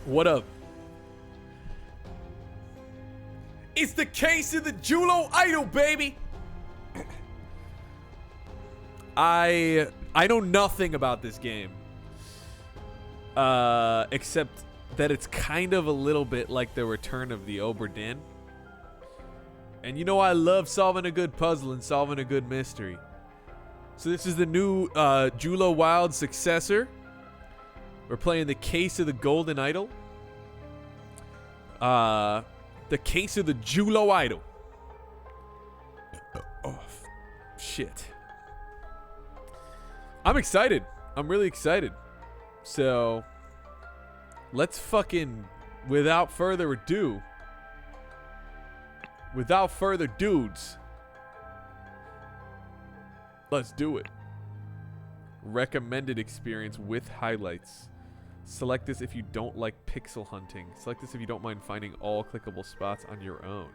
What up? It's the case of the GULO idol, baby. I know nothing about this game. Except that it's kind of a little bit like the return of the Obra Dinn. And you know I love solving a good puzzle and solving a good mystery. So this is the new GULO Wild successor. We're playing the case of the Golden Idol. The case of the GULO idol. Oh, shit. I'm excited. I'm really excited. So, let's fucking, without further dudes, let's do it. Recommended experience with highlights. Select this if you don't like pixel hunting. Select this if you don't mind finding all clickable spots on your own.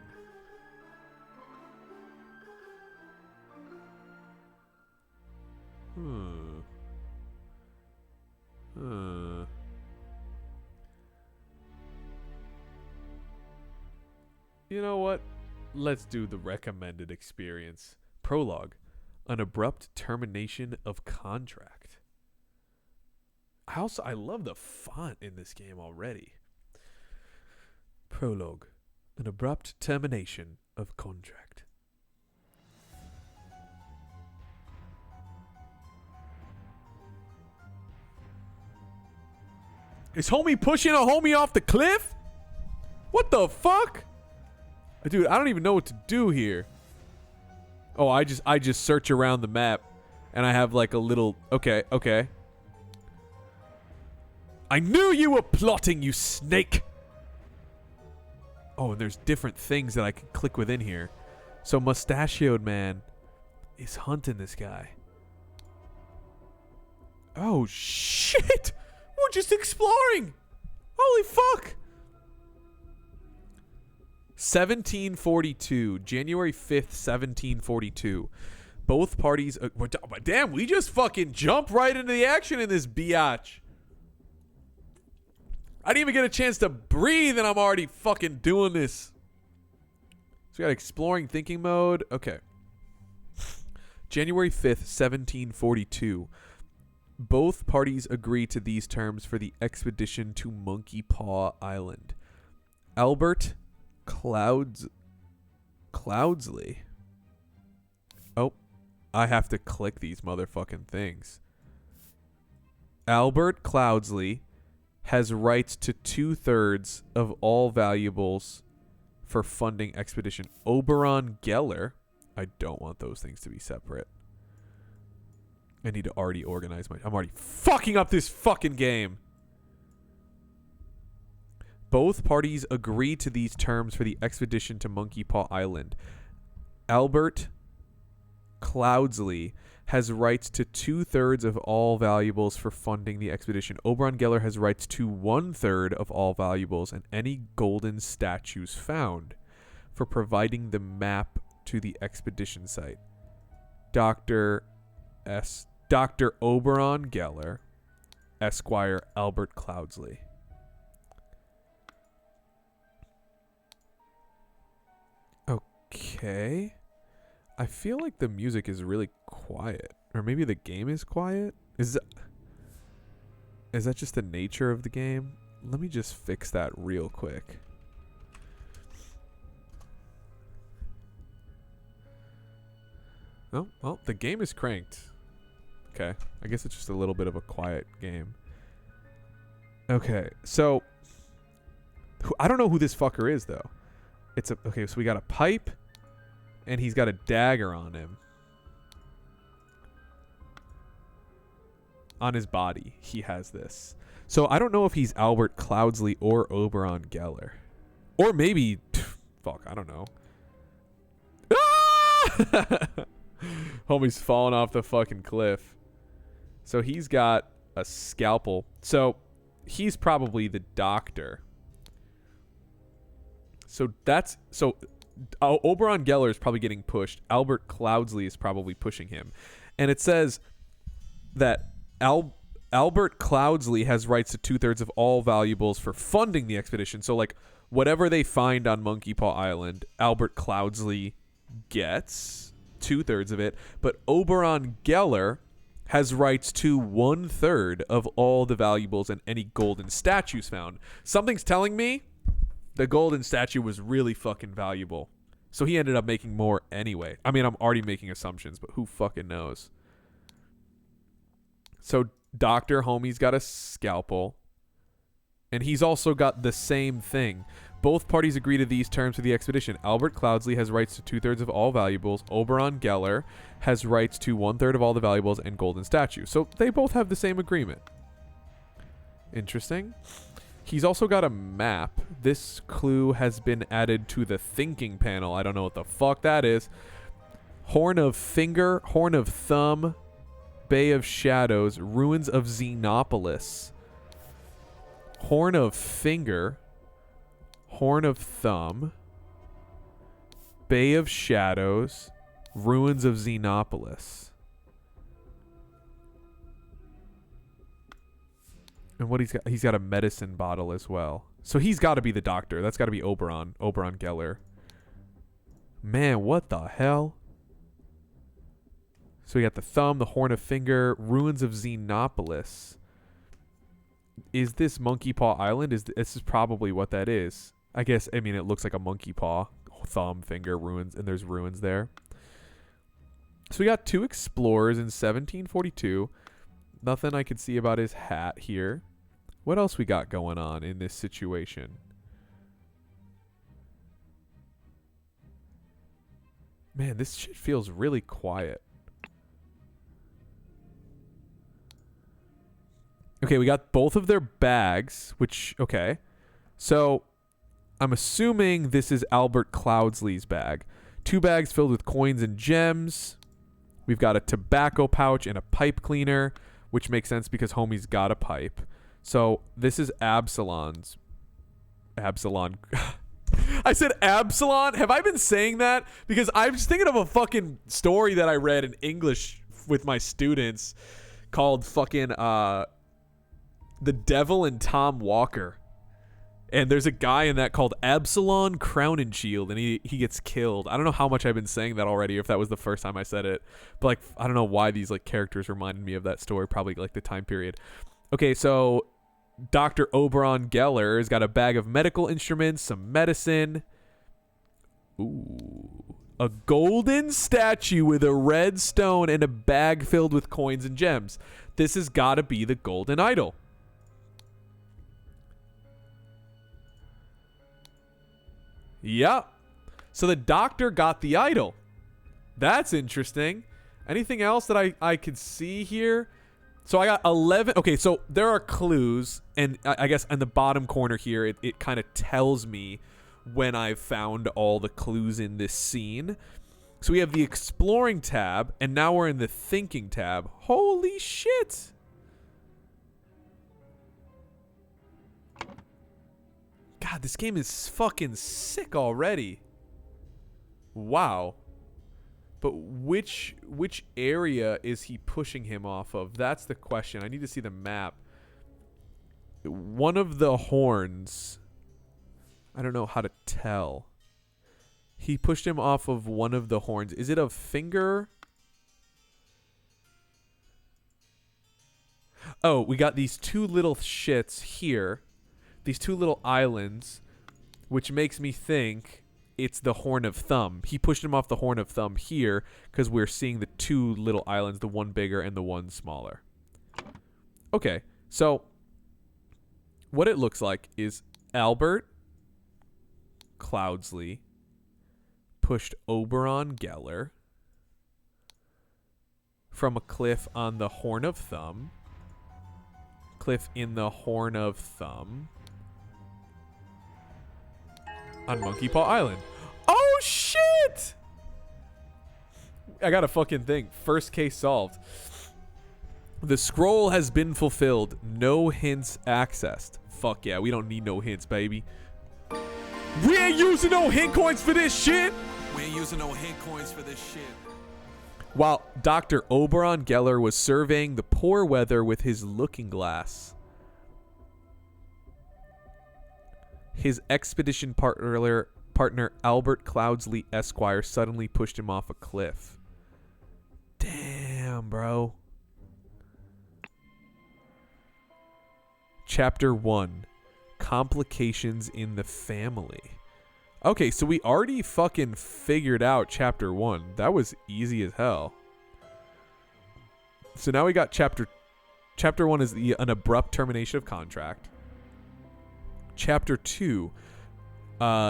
You know what? Let's do the recommended experience. Prologue. An abrupt termination of contract. I love the font in this game already. Prologue. An abrupt termination of contract. Is homie pushing a homie off the cliff? What the fuck? Dude, I don't even know what to do here. Oh, I just search around the map and I have like a little okay. I knew you were plotting, you snake. Oh, and there's different things that I can click within here. So Mustachioed Man is hunting this guy. Oh shit! We're just exploring. Holy fuck. 1742, January 5th, 1742. Both parties... damn, we just fucking jump right into the action in this biatch. I didn't even get a chance to breathe and I'm already fucking doing this. So we got exploring thinking mode. Okay. January 5th, 1742. Both parties agree to these terms for the expedition to Monkey Paw Island. Albert Cloudsley. Oh, I have to click these motherfucking things. Albert Cloudsley has rights to 2/3 of all valuables for funding expedition. Oberon Geller. I don't want those things to be separate. I need to already organize I'm already fucking up this fucking game. Both parties agree to these terms for the expedition to Monkey Paw Island. Albert Cloudsley has rights to 2/3 of all valuables for funding the expedition. Oberon Geller has rights to 1/3 of all valuables and any golden statues found for providing the map to the expedition site. Dr. Oberon Geller, Esquire Albert Cloudsley. Okay. I feel like the music is really quiet. Or maybe the game is quiet? Is that just the nature of the game? Let me just fix that real quick. Oh, well, the game is cranked. Okay. I guess it's just a little bit of a quiet game. Okay. So, I don't know who this fucker is, though. Okay, so we got a pipe, and he's got a dagger on him. On his body, he has this. So I don't know if he's Albert Cloudsley or Oberon Geller. Or maybe, fuck, I don't know. Ah! Homie's falling off the fucking cliff. So he's got a scalpel. So he's probably the doctor. Oberon Geller is probably getting pushed. Albert Cloudsley is probably pushing him. And it says that Albert Cloudsley has rights to 2/3 of all valuables for funding the expedition. So, like, whatever they find on Monkey Paw Island, Albert Cloudsley gets 2/3 of it. But Oberon Geller has rights to 1/3 of all the valuables and any golden statues found. Something's telling me the golden statue was really fucking valuable. So he ended up making more anyway. I mean, I'm already making assumptions, but who fucking knows? So Dr. Homie's got a scalpel. And he's also got the same thing. Both parties agree to these terms for the expedition. Albert Cloudsley has rights to 2/3 of all valuables. Oberon Geller has rights to 1/3 of all the valuables and golden statue. So they both have the same agreement. Interesting. He's also got a map. This clue has been added to the thinking panel. I don't know what the fuck that is. Horn of Finger, Horn of Thumb, Bay of Shadows, Ruins of Xenopolis. Horn of Finger, Horn of Thumb, Bay of Shadows, Ruins of Xenopolis. And what he's got a medicine bottle as well. So he's got to be the doctor. That's got to be Oberon Geller. Man, what the hell? So we got the thumb, the horn of finger, ruins of Xenopolis. Is this Monkey Paw Island? This is probably what that is. I guess, I mean, it looks like a monkey paw. Thumb, finger, ruins, and there's ruins there. So we got 2 explorers in 1742. Nothing I can see about his hat here. What else we got going on in this situation? Man, this shit feels really quiet. Okay, we got both of their bags, which, okay. So, I'm assuming this is Albert Cloudsley's bag. 2 bags filled with coins and gems. We've got a tobacco pouch and a pipe cleaner, which makes sense because homie's got a pipe. So, this is Absalon. I said Absalon? Have I been saying that? Because I'm just thinking of a fucking story that I read in English with my students called fucking, The Devil and Tom Walker. And there's a guy in that called Absalon Crowninshield, and he gets killed. I don't know how much I've been saying that already, or if that was the first time I said it. But, like, I don't know why these, like, characters reminded me of that story, probably, like, the time period. Okay, so Dr. Oberon Geller has got a bag of medical instruments, some medicine. Ooh. A golden statue with a red stone and a bag filled with coins and gems. This has got to be the golden idol. Yep. So the doctor got the idol. That's interesting. Anything else that I could see here? So I got 11. Okay, so there are clues. And I guess in the bottom corner here, it kind of tells me when I've found all the clues in this scene. So we have the exploring tab. And now we're in the thinking tab. Holy shit. God, this game is fucking sick already. Wow. But which area is he pushing him off of? That's the question. I need to see the map. One of the horns. I don't know how to tell. He pushed him off of one of the horns. Is it a finger? Oh, we got these 2 little shits here. These 2 little islands, which makes me think it's the Horn of Thumb. He pushed him off the Horn of Thumb here because we're seeing the 2 little islands, the one bigger and the one smaller. Okay, so what it looks like is Albert Cloudsley pushed Oberon Geller from a cliff on the Horn of Thumb. Cliff in the Horn of Thumb. On Monkey Paw Island. Oh, shit! I got a fucking thing. First case solved. The scroll has been fulfilled. No hints accessed. Fuck yeah, we don't need no hints, baby. We ain't using no hint coins for this shit. We ain't using no hint coins for this shit. while Dr. Oberon Geller was surveying the poor weather with his looking glass. His expedition partner Albert Cloudsley Esquire suddenly pushed him off a cliff. Damn, bro. Chapter 1. Complications in the family. Okay, so we already fucking figured out chapter 1. That was easy as hell. So now we got chapter 1 is an abrupt termination of contract. Chapter 2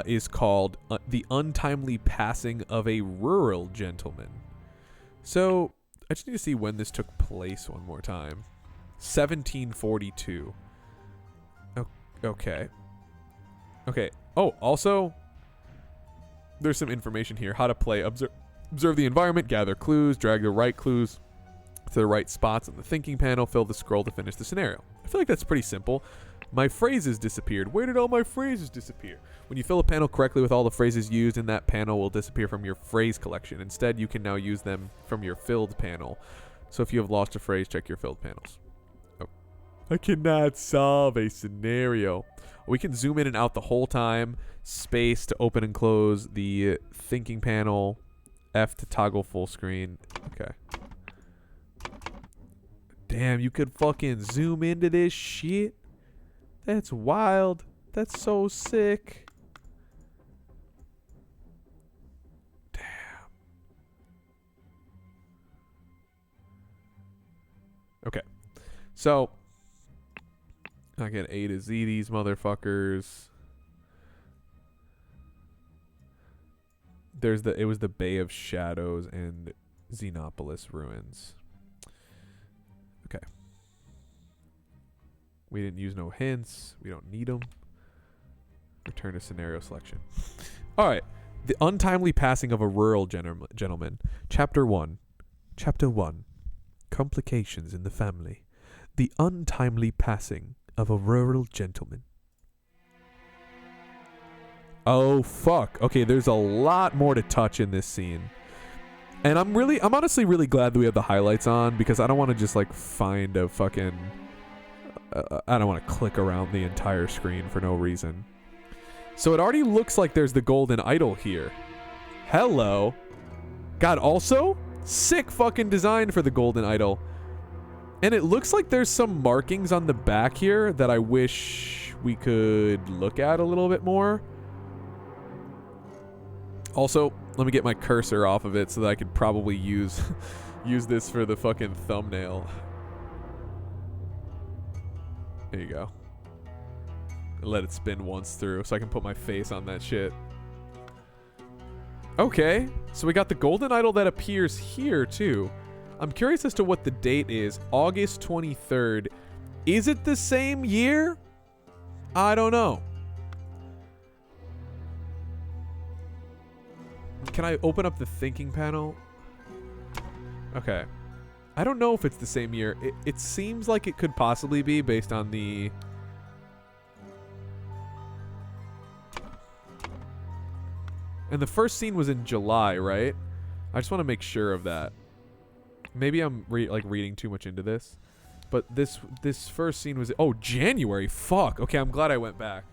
is called the untimely passing of a rural gentleman. So I just need to see when this took place one more time. 1742. Okay. Oh, also, there's some information here. How to play. Observe the environment, gather clues, drag the right clues to the right spots on the thinking panel, fill the scroll to finish the scenario. I feel like that's pretty simple. My phrases disappeared. Where did all my phrases disappear? When you fill a panel correctly with all the phrases used in that panel will disappear from your phrase collection. Instead, you can now use them from your filled panel. So if you have lost a phrase, check your filled panels. Oh. I cannot solve a scenario. We can zoom in and out the whole time. Space to open and close the thinking panel. F to toggle full screen. Okay. Damn, you could fucking zoom into this shit. That's wild. That's so sick. Damn. Okay. So, I get A to Z these motherfuckers. It was the Bay of Shadows and Xenopolis ruins. Okay. We didn't use no hints. We don't need them. Return to scenario selection. All right. The untimely passing of a rural gentleman. Chapter 1. Chapter 1. Complications in the family. The untimely passing of a rural gentleman. Oh, fuck. Okay, there's a lot more to touch in this scene. And I'm honestly really glad that we have the highlights on, because I don't want to just like find a fucking... I don't want to click around the entire screen for no reason. So it already looks like there's the golden idol here. Hello. God, also, sick fucking design for the golden idol. And it looks like there's some markings on the back here that I wish we could look at a little bit more. Also, let me get my cursor off of it so that I could probably use this for the fucking thumbnail. There you go. Let it spin once through so I can put my face on that shit. Okay, so we got the golden idol that appears here too. I'm curious as to what the date is. August 23rd. Is it the same year? I don't know. Can I open up the thinking panel? Okay. I don't know if it's the same year. It seems like it could possibly be based on the... And the first scene was in July, right? I just want to make sure of that. Maybe I'm reading too much into this. But this first scene was... Oh, January. Fuck. Okay, I'm glad I went back.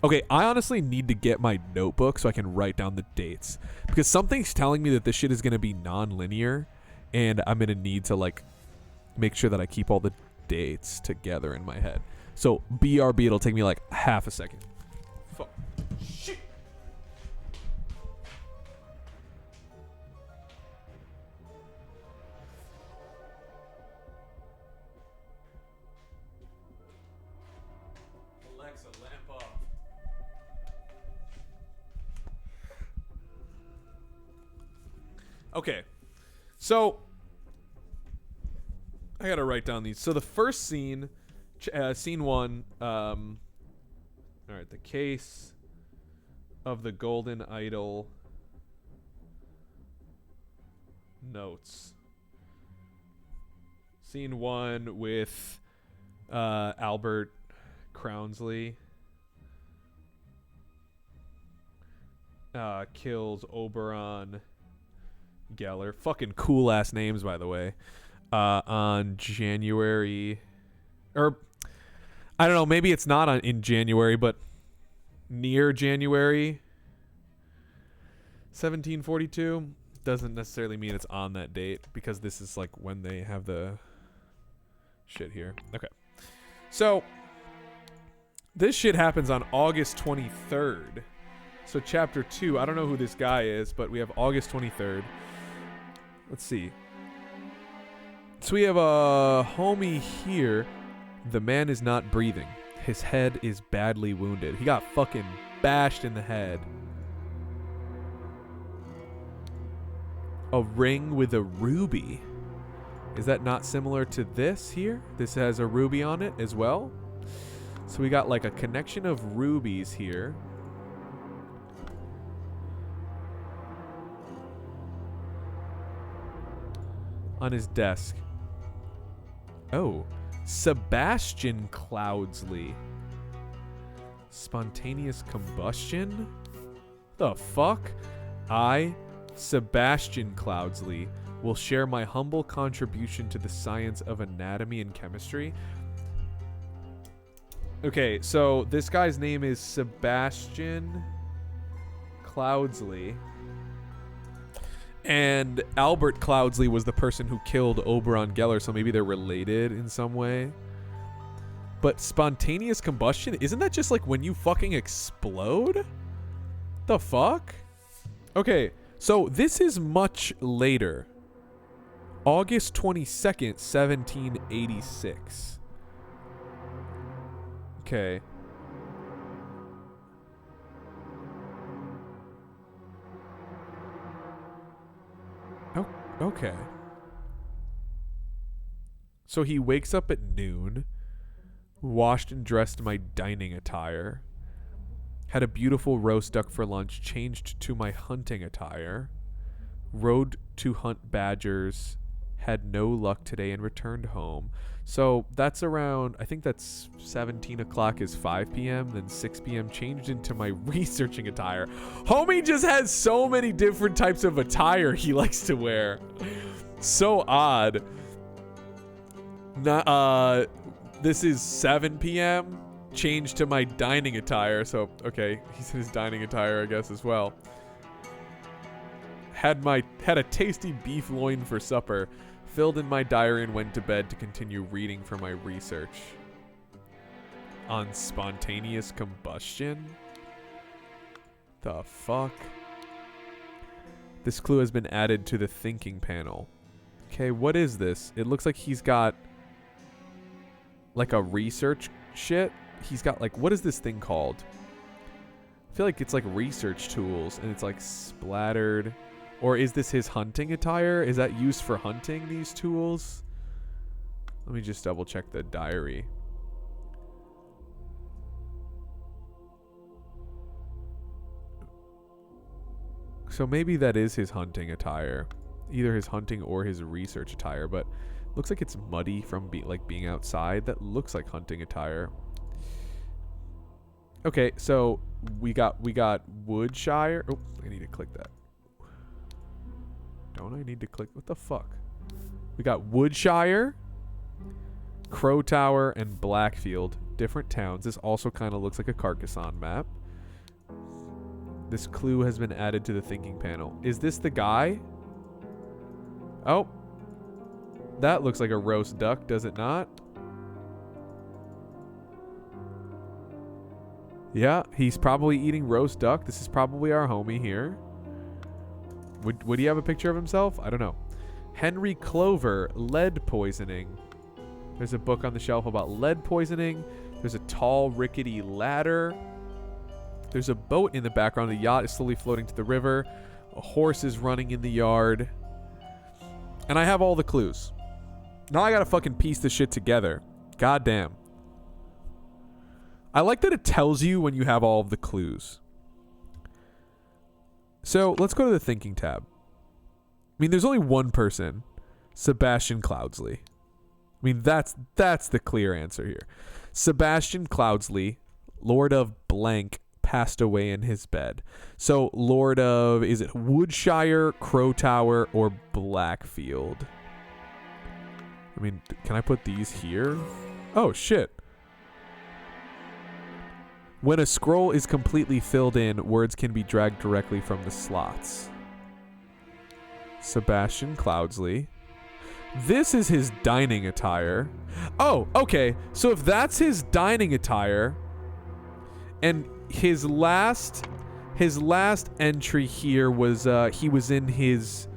Okay, I honestly need to get my notebook so I can write down the dates. Because something's telling me that this shit is going to be non-linear. And I'm going to need to, like, make sure that I keep all the dates together in my head. So, BRB, it'll take me, like, half a second. Fuck. Shit. Alexa, lamp off. Okay. So, I gotta write down these. So the first scene, scene 1, all right, the case of the golden idol notes. Scene 1 with Albert Crownsley kills Oberon Geller. Fucking cool ass names, by the way. On January, or I don't know, maybe it's not in January, but near January 1742. Doesn't necessarily mean it's on that date, because this is like when they have the shit here. Okay. So this shit happens on August 23rd. So chapter 2, I don't know who this guy is, but we have August 23rd. Let's see. So we have a homie here. The man is not breathing. His head is badly wounded. He got fucking bashed in the head. A ring with a ruby. Is that not similar to this here? This has a ruby on it as well. So we got like a connection of rubies here. On his desk. Oh, Sebastian Cloudsley. Spontaneous combustion? The fuck? I, Sebastian Cloudsley, will share my humble contribution to the science of anatomy and chemistry. Okay, so this guy's name is Sebastian Cloudsley. And Albert Cloudsley was the person who killed Oberon Geller, so maybe they're related in some way. But spontaneous combustion, isn't that just like when you fucking explode? The fuck? Okay, so this is much later. August 22nd, 1786. Okay. Oh, okay. So he wakes up at noon, washed and dressed my dining attire, had a beautiful roast duck for lunch, changed to my hunting attire, rode to hunt badgers, had no luck today, and returned home. So that's around, I think that's 17 o'clock is 5 p.m., then 6 p.m. changed into my researching attire. Homie just has so many different types of attire he likes to wear. So odd. This is 7 p.m., changed to my dining attire. So, okay, he's in his dining attire, I guess, as well. Had a tasty beef loin for supper, filled in my diary, and went to bed to continue reading for my research on spontaneous combustion. The fuck? This clue has been added to the thinking panel. Okay, what is this? It looks like he's got like a research shit. He's got like, what is this thing called? I feel like it's like research tools, and it's like splattered. Or is this his hunting attire? Is that used for hunting, these tools? Let me just double check the diary. So maybe that is his hunting attire. Either his hunting or his research attire, but looks like it's muddy from being outside. That looks like hunting attire. Okay, so we got Woodshire. Oh, I need to click that. Don't I need to click? What the fuck? We got Woodshire, Crow Tower, and Blackfield. Different towns. This also kind of looks like a Carcassonne map. This clue has been added to the thinking panel. Is this the guy? Oh. That looks like a roast duck, does it not? Yeah, he's probably eating roast duck. This is probably our homie here. Would he have a picture of himself? I don't know. Henry Clover, lead poisoning. There's a book on the shelf about lead poisoning. There's a tall, rickety ladder. There's a boat in the background. The yacht is slowly floating to the river. A horse is running in the yard. And I have all the clues. Now I gotta fucking piece this shit together. God damn. I like that it tells you when you have all of the clues. So let's go to the thinking tab. I mean, there's only one person, Sebastian Cloudsley. I mean, that's the clear answer here. Sebastian Cloudsley, Lord of Blank passed away in his bed. So, Lord of, is it Woodshire, Crow Tower, or Blackfield? I mean, can I put these here? Oh, shit. When a scroll is completely filled in, words can be dragged directly from the slots. Sebastian Cloudsley. This is his dining attire. Oh, okay. So if that's his dining attire, and his last entry here was he was in his...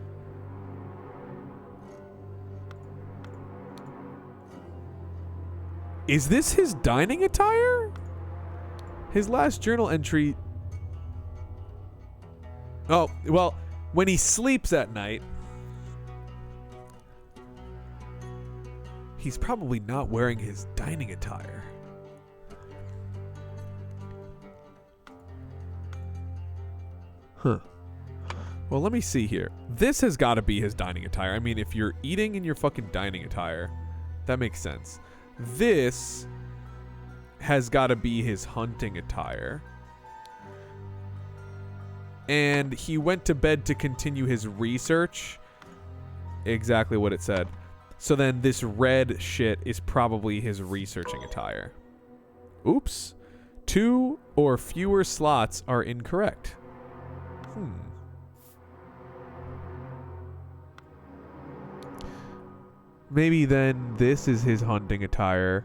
Is this his dining attire? His last journal entry... Oh, well, when he sleeps at night, he's probably not wearing his dining attire. Huh. Well, let me see here. This has got to be his dining attire. I mean, if you're eating in your fucking dining attire, that makes sense. This has got to be his hunting attire. And he went to bed to continue his research. Exactly what it said. So then this red shit is probably his researching attire. Oops. 2 or fewer slots are incorrect. Maybe then this is his hunting attire.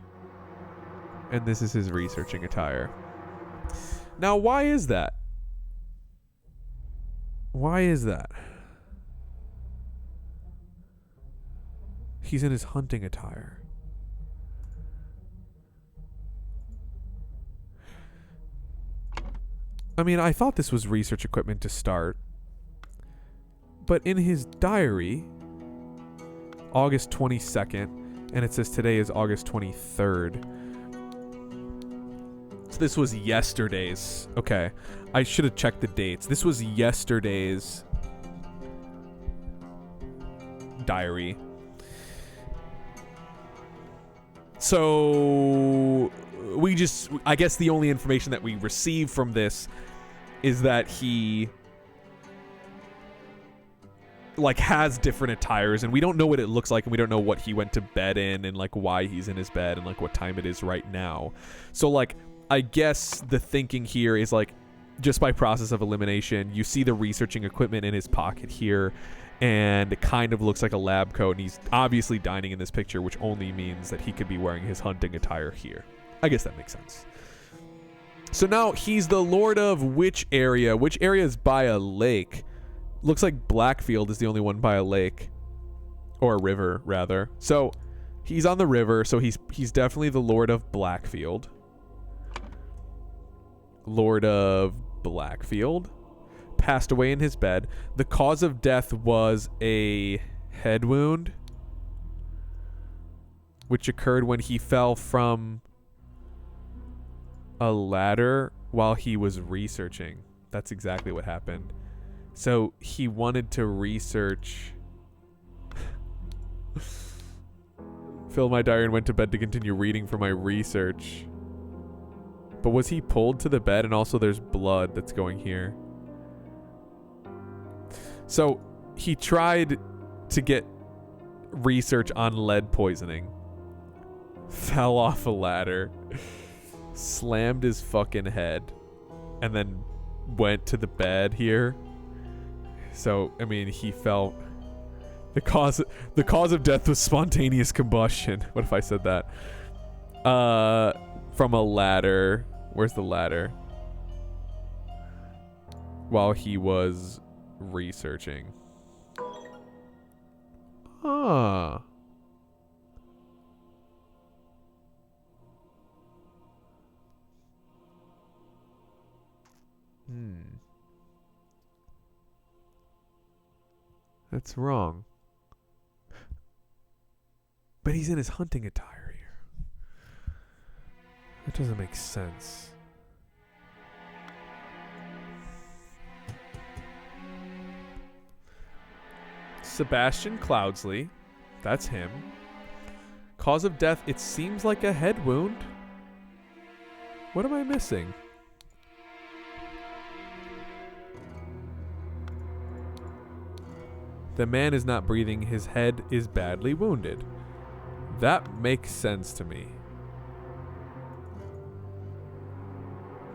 And this is his researching attire. Now, why is that? Why is that? He's in his hunting attire. I mean, I thought this was research equipment to start. But in his diary, August 22nd, and it says today is August 23rd. So this was yesterday's. Okay. I should have checked the dates. This was yesterday's diary. So I guess the only information that we receive from this is that he like has different attires, and we don't know what it looks like, and we don't know what he went to bed in, and like why he's in his bed, and like what time it is right now. So like I guess the thinking here is like, just by process of elimination, you see the researching equipment in his pocket here, and it kind of looks like a lab coat, and he's obviously dining in this picture, which only means that he could be wearing his hunting attire here. I guess that makes sense. So now he's the Lord of which area? Which area is by a lake? Looks like Blackfield is the only one by a lake. Or a river, rather. So he's on the river, so he's definitely the Lord of Blackfield. Lord of Blackfield. Passed away in his bed. The cause of death was a head wound, which occurred when he fell from a ladder while he was researching. That's exactly what happened. So he wanted to research. Filled my diary and went to bed to continue reading for my research. But was he pulled to the bed? And also there's blood that's going here. So he tried to get research on lead poisoning. Fell off a ladder. Slammed his fucking head. And then went to the bed here. So, I mean, he fell... The cause of death was spontaneous combustion. What if I said that? From a ladder. Where's the ladder? While he was researching. Ah. That's wrong. But he's in his hunting attire here. That doesn't make sense. Sebastian Cloudsley. That's him. Cause of death, it seems like a head wound. What am I missing? The man is not breathing. His head is badly wounded. That makes sense to me.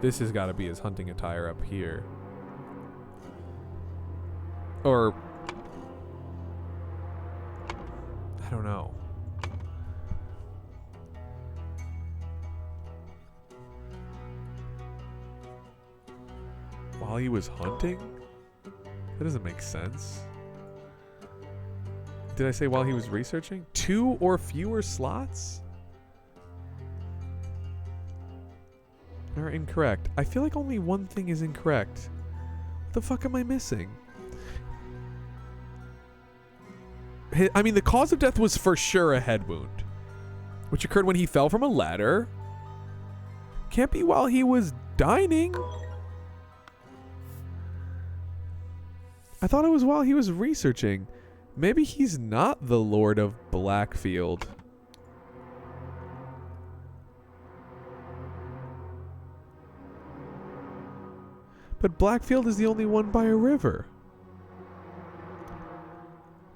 This has got to be his hunting attire up here. Or... I don't know. While he was hunting? That doesn't make sense. Did I say while he was researching? 2 or fewer slots? Are incorrect. I feel like only one thing is incorrect. What the fuck am I missing? I mean, the cause of death was for sure a head wound, which occurred when he fell from a ladder. Can't be while he was dining. I thought it was while he was researching. Maybe he's not the Lord of Blackfield. But Blackfield is the only one by a river.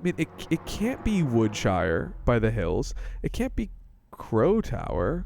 I mean, it can't be Woodshire by the hills. It can't be Crow Tower.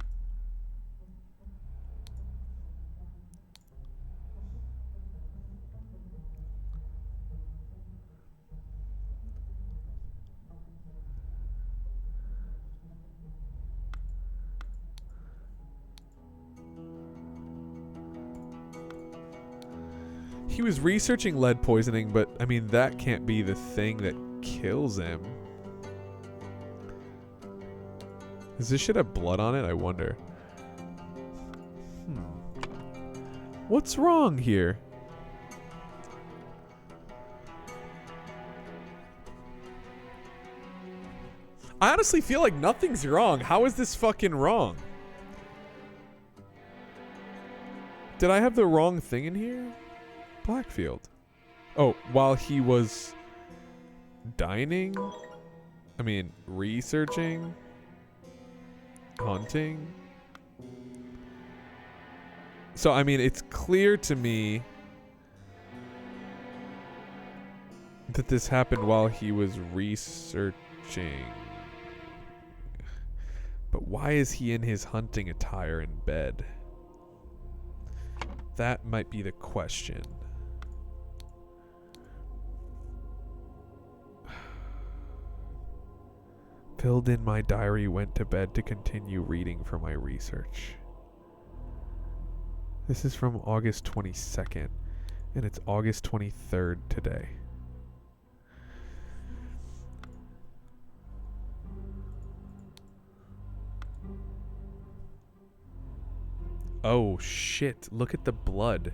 He was researching lead poisoning, but I mean, that can't be the thing that kills him. Does this shit have blood on it? I wonder. What's wrong here? I honestly feel like nothing's wrong. How is this fucking wrong? Did I have the wrong thing in here? Blackfield. Oh, while he was dining? I mean, researching? Hunting? So, I mean, it's clear to me that this happened while he was researching. But why is he in his hunting attire in bed? That might be the question. Filled in my diary, went to bed to continue reading for my research. This is from August 22nd, and it's August 23rd today. Oh shit, look at the blood.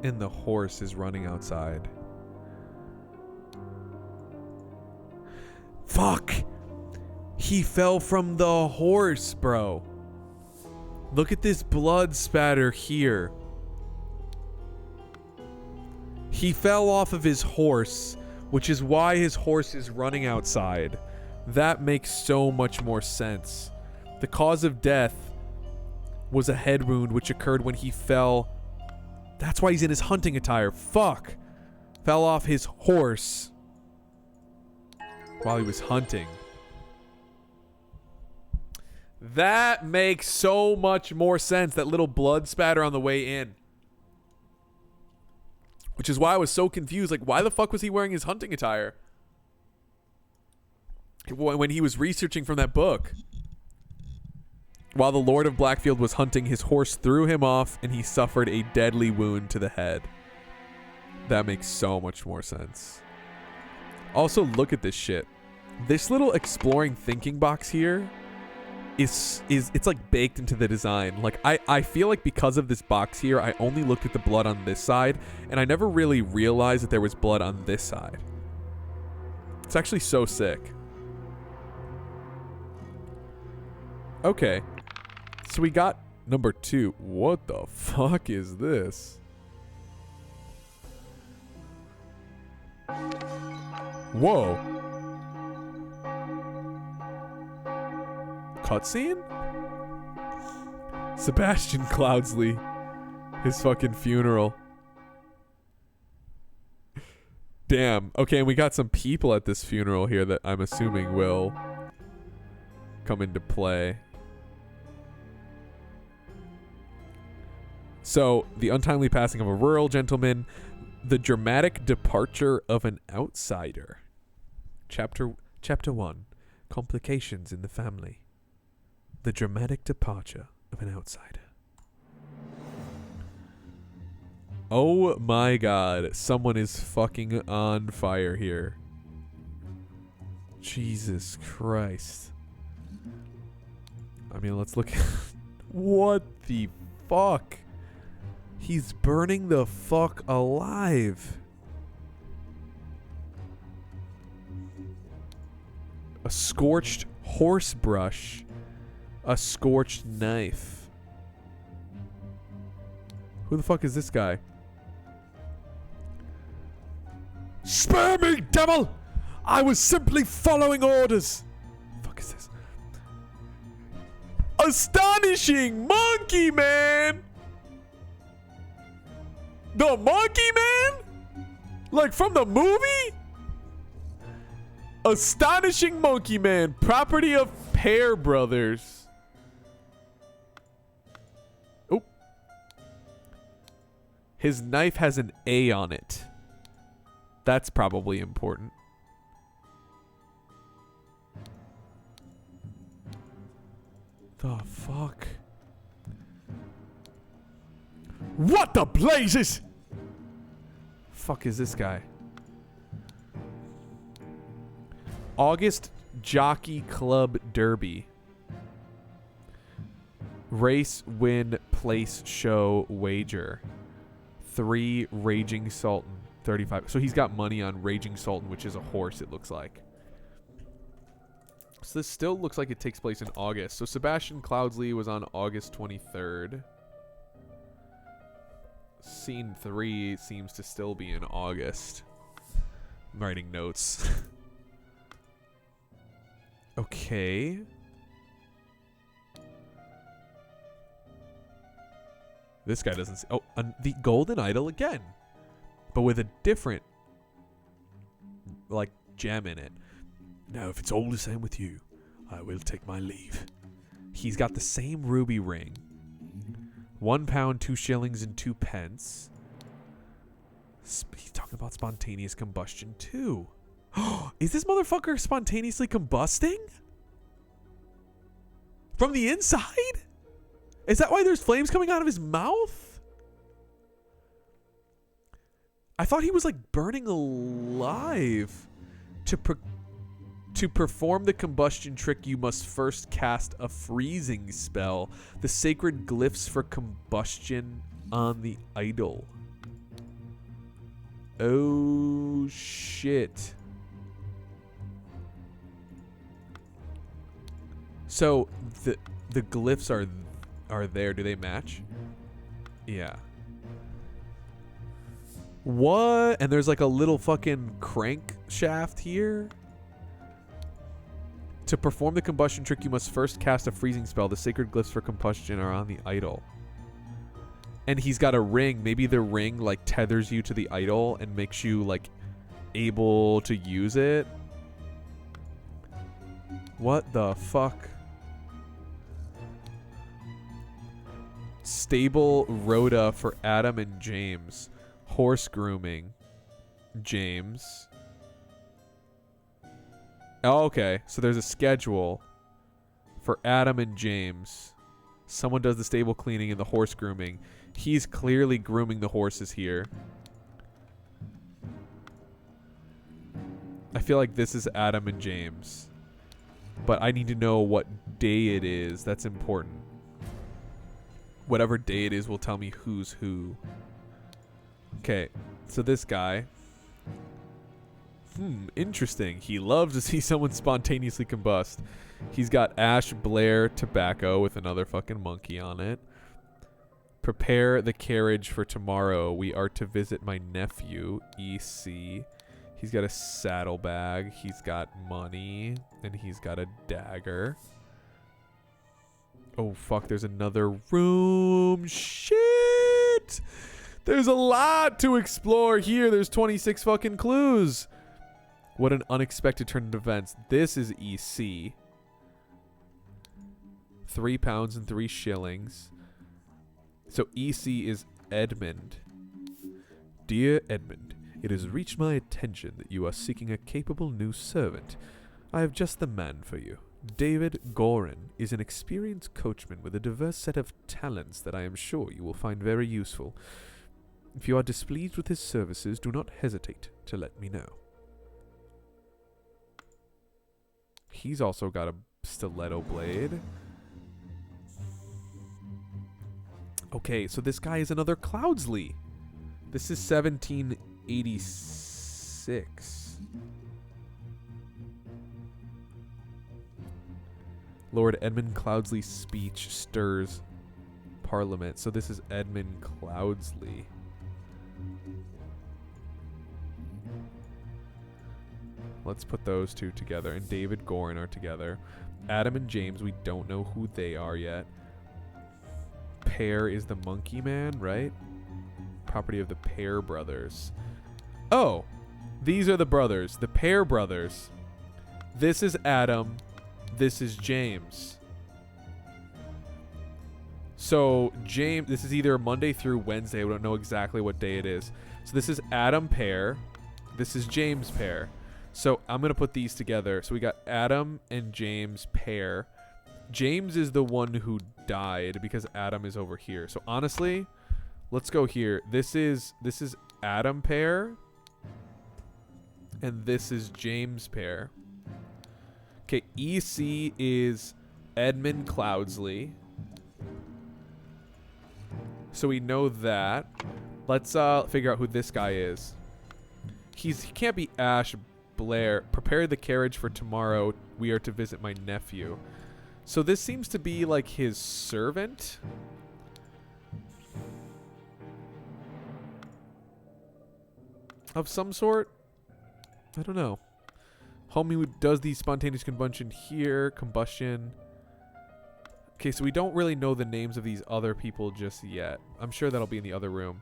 And the horse is running outside. Fuck! He fell from the horse, bro. Look at this blood spatter here. He fell off of his horse, which is why his horse is running outside. That makes so much more sense. The cause of death was a head wound which occurred when he fell. That's why he's in his hunting attire. Fuck. Fell off his horse while he was hunting. That makes so much more sense. That little blood spatter on the way in. Which is why I was so confused. Like, why the fuck was he wearing his hunting attire when he was researching from that book? While the Lord of Blackfield was hunting, his horse threw him off and he suffered a deadly wound to the head. That makes so much more sense. Also, look at this shit. This little exploring thinking box here is it's like baked into the design. Like, I feel like because of this box here, I only looked at the blood on this side and I never really realized that there was blood on this side. It's actually so sick. Okay. So we got number 2. What the fuck is this? Whoa. Cutscene? Sebastian Cloudsley. His fucking funeral. Damn. Okay, and we got some people at this funeral here that I'm assuming will come into play. So, the untimely passing of a rural gentleman, the dramatic departure of an outsider. Chapter 1, Complications in the Family. The dramatic departure of an outsider. Oh my god, someone is fucking on fire here. Jesus Christ. I mean, let's look at... What the fuck? He's burning the fuck alive. A scorched horse brush. A scorched knife. Who the fuck is this guy? Spare me, devil! I was simply following orders. The fuck is this? Astonishing Monkey Man! The Monkey Man? Like from the movie? Astonishing Monkey Man, property of Pear Brothers. Oh. His knife has an A on it. That's probably important. The fuck? What the blazes? Fuck is this guy? August Jockey Club Derby. Race, win, place, show, wager. 3 Raging Sultan. 35. So he's got money on Raging Sultan, which is a horse, it looks like. So this still looks like it takes place in August. So Sebastian Cloudsley was on August 23rd. Scene 3 seems to still be in August. I'm writing notes. Okay. This guy doesn't... Oh, the Golden Idol again. But with a different, like, gem in it. Now, if it's all the same with you, I will take my leave. He's got the same ruby ring. £1, 2 shillings, and 2 pence. He's talking about spontaneous combustion, too. Is this motherfucker spontaneously combusting? From the inside? Is that why there's flames coming out of his mouth? I thought he was like burning alive. To perform the combustion trick, you must first cast a freezing spell. The sacred glyphs for combustion on the idol. Oh shit. So the glyphs are there. Do they match? Yeah. What? And there's like a little fucking crank shaft here. To perform the combustion trick, you must first cast a freezing spell. The sacred glyphs for combustion are on the idol. And he's got a ring. Maybe the ring like tethers you to the idol and makes you like able to use it. What the fuck? Stable rhoda for Adam and James. Horse grooming. James. Oh, okay. So there's a schedule for Adam and James. Someone does the stable cleaning and the horse grooming. He's clearly grooming the horses here. I feel like this is Adam and James. But I need to know what day it is. That's important. Whatever day it is will tell me who's who. Okay, so this guy. Interesting. He loves to see someone spontaneously combust. He's got Ash Blair tobacco with another fucking monkey on it. Prepare the carriage for tomorrow. We are to visit my nephew, EC. He's got a saddlebag. He's got money. And he's got a dagger. Oh, fuck. There's another room. Shit. There's a lot to explore here. There's 26 fucking clues. What an unexpected turn of events. This is EC. £3 and 3 shillings. So EC is Edmund. Dear Edmund, it has reached my attention that you are seeking a capable new servant. I have just the man for you. David Gorin is an experienced coachman with a diverse set of talents that I am sure you will find very useful. If you are displeased with his services, do not hesitate to let me know. He's also got a stiletto blade. Okay, so this guy is another Cloudsley. This is 1786. Lord Edmund Cloudsley's speech stirs Parliament. So this is Edmund Cloudsley. Let's put those two together. And David Gorin are together. Adam and James, we don't know who they are yet. Pear is the monkey man, right? Property of the Pear brothers. Oh, these are the brothers. The Pear brothers. This is Adam. This is James. So James, this is either Monday through Wednesday. We don't know exactly what day it is. So this is Adam Pear. This is James Pear. So I'm going to put these together. So we got Adam and James Pear. James is the one who died because Adam is over here. So honestly, let's go here. This is Adam Pear. And this is James Pear. Okay, EC is Edmund Cloudsley. So we know that. Let's figure out who this guy is. He can't be Ash Blair. Prepare the carriage for tomorrow. We are to visit my nephew. So this seems to be like his servant. Of some sort. I don't know. Homie who does the spontaneous combustion here. Combustion. Okay, so we don't really know the names of these other people just yet. I'm sure that'll be in the other room.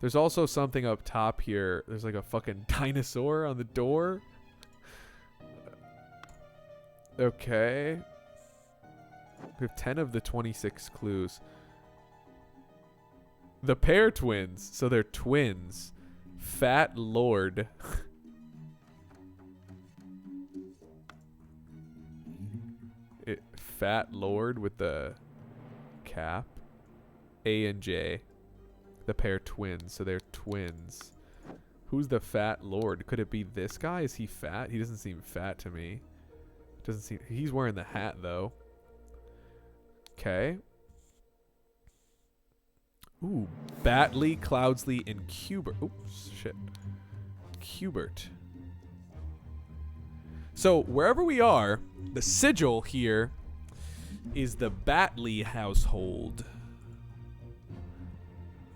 There's also something up top here. There's like a fucking dinosaur on the door. Okay. We have 10 of the 26 clues. The Pear twins. So they're twins. Fat Lord. Fat Lord with the cap. A and J. The Pear twins. So they're twins. Who's the Fat Lord? Could it be this guy? Is he fat? He doesn't seem fat to me. Doesn't seem. He's wearing the hat though. Okay. Ooh, Batley, Cloudsley, and Cubert. Oops, shit. Cubert. So wherever we are, the sigil here is the Batley household.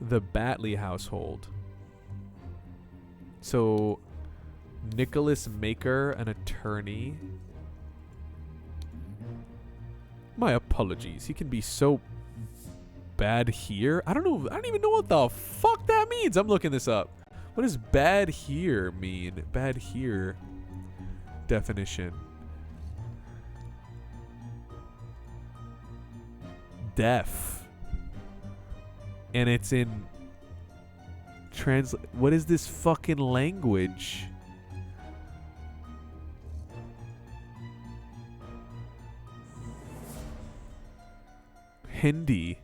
The Batley household. So Nicholas Maker, an attorney. My apologies. He can be so bad here. I don't know. I don't even know what the fuck that means. I'm looking this up. What does bad here mean? Bad here definition. Deaf. And it's in what is this fucking language? Hindi.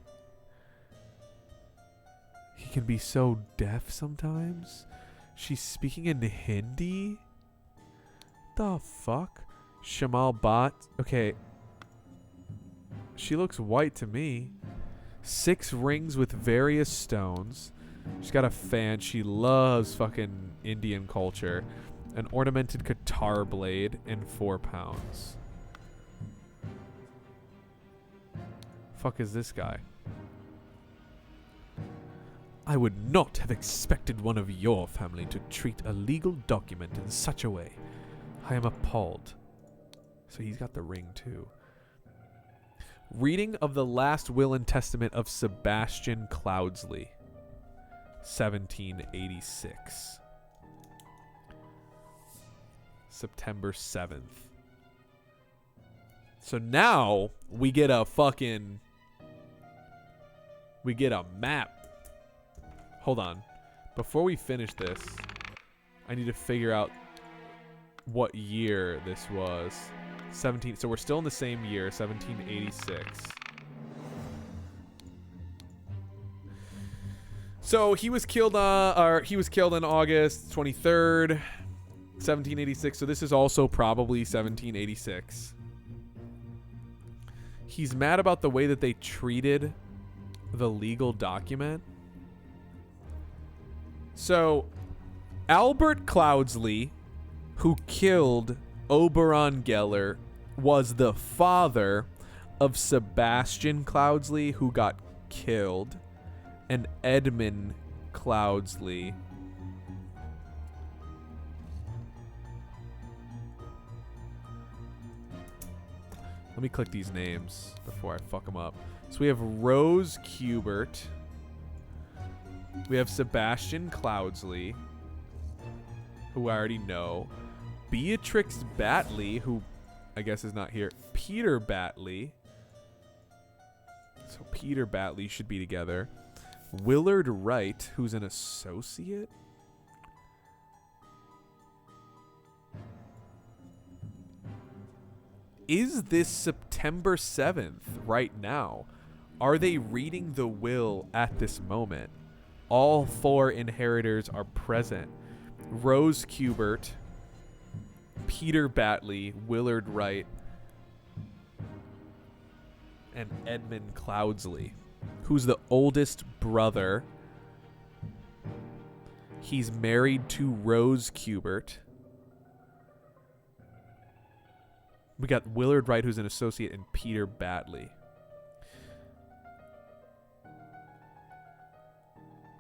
He can be so deaf sometimes. She's speaking in Hindi? The fuck? Shamal Bhat. Okay. She looks white to me. 6 rings with various stones. She's got a fan. She loves fucking Indian culture. An ornamented guitar blade and 4 pounds. Fuck is this guy? I would not have expected one of your family to treat a legal document in such a way. I am appalled. So he's got the ring too. Reading of the last will and testament of Sebastian Cloudsley, 1786. September 7th. So now we get a map. Hold on. Before we finish this, I need to figure out what year this was. So we're still in the same year, 1786. So he was killed on August 23rd, 1786. So this is also probably 1786. He's mad about the way that they treated the legal document. So Albert Cloudsley, who killed Oberon Geller, was the father of Sebastian Cloudsley, who got killed, and Edmund Cloudsley. Let me click these names before I fuck them up. So we have Rose Kubert. We have Sebastian Cloudsley, who I already know. Beatrix Batley, who I guess is not here. Peter Batley. So Peter Batley should be together. Willard Wright, who's an associate. Is this September 7th right now? Are they reading the will at this moment? All four inheritors are present. Rose Kubert, Peter Batley, Willard Wright, and Edmund Cloudsley, who's the oldest brother. He's married to Rose Kubert. We got Willard Wright, who's an associate, and Peter Batley,